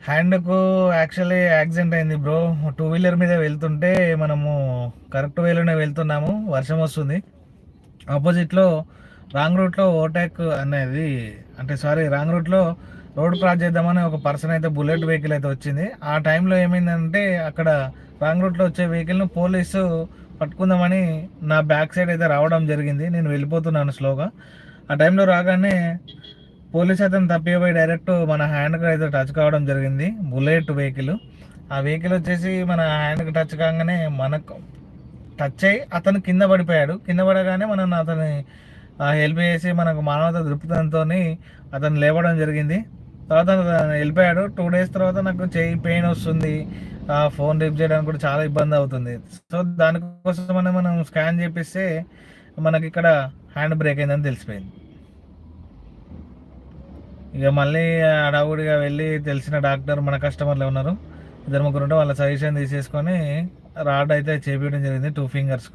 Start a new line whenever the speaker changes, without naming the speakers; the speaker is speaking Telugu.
హ్యాండ్కు యాక్చువల్లీ యాక్సిడెంట్ అయింది బ్రో. టూ వీలర్ మీద వెళ్తుంటే మనము కరెక్ట్ వేలోనే వెళ్తున్నాము, వర్షం వస్తుంది. ఆపోజిట్లో రాంగ్ రూట్లో ఓవర్టేక్ అనేది, అంటే సారీ, రాంగ్ రూట్లో రోడ్ క్రాస్ చేద్దామని ఒక పర్సన్ అయితే బుల్లెట్ వెహికల్ అయితే వచ్చింది. ఆ టైంలో ఏమైందంటే అక్కడ రాంగ్ రూట్లో వచ్చే వెహికల్ను పోలీసు పట్టుకుందామని నా బ్యాక్ సైడ్ అయితే రావడం జరిగింది. నేను వెళ్ళిపోతున్నాను స్లోగా. ఆ టైంలో రాగానే పోలీస్ అతను తప్పిపోయి డైరెక్ట్ మన హ్యాండ్కి అయితే టచ్ కావడం జరిగింది, బుల్లెట్ వెహికల్. ఆ వెహికల్ వచ్చేసి మన హ్యాండ్కి టచ్ కాగానే మనకు టచ్ అయ్యి అతను కింద పడిపోయాడు. కింద పడగానే మనం అతని హెల్ప్ చేసి మనకు మానవత దృక్పథంతో అతను లేవడం జరిగింది. తర్వాత అతను వెళ్ళిపోయాడు. 2 days తర్వాత నాకు చెయ్యి పెయిన్ వస్తుంది, ఫోన్ లిఫ్ట్ చేయడానికి కూడా చాలా ఇబ్బంది అవుతుంది. సో దానికోసమనే మనం స్కాన్ చేపిస్తే మనకి ఇక్కడ హ్యాండ్ బ్రేక్ అయిందని తెలిసిపోయింది. ఇక మళ్ళీ హడావుడిగా వెళ్ళి తెలిసిన డాక్టర్ మన కస్టమర్లు ఉన్నారు, 2-3 ఉంటే వాళ్ళ సజెషన్ తీసేసుకొని రాడ్ అయితే చేపించడం జరిగింది 2 fingers.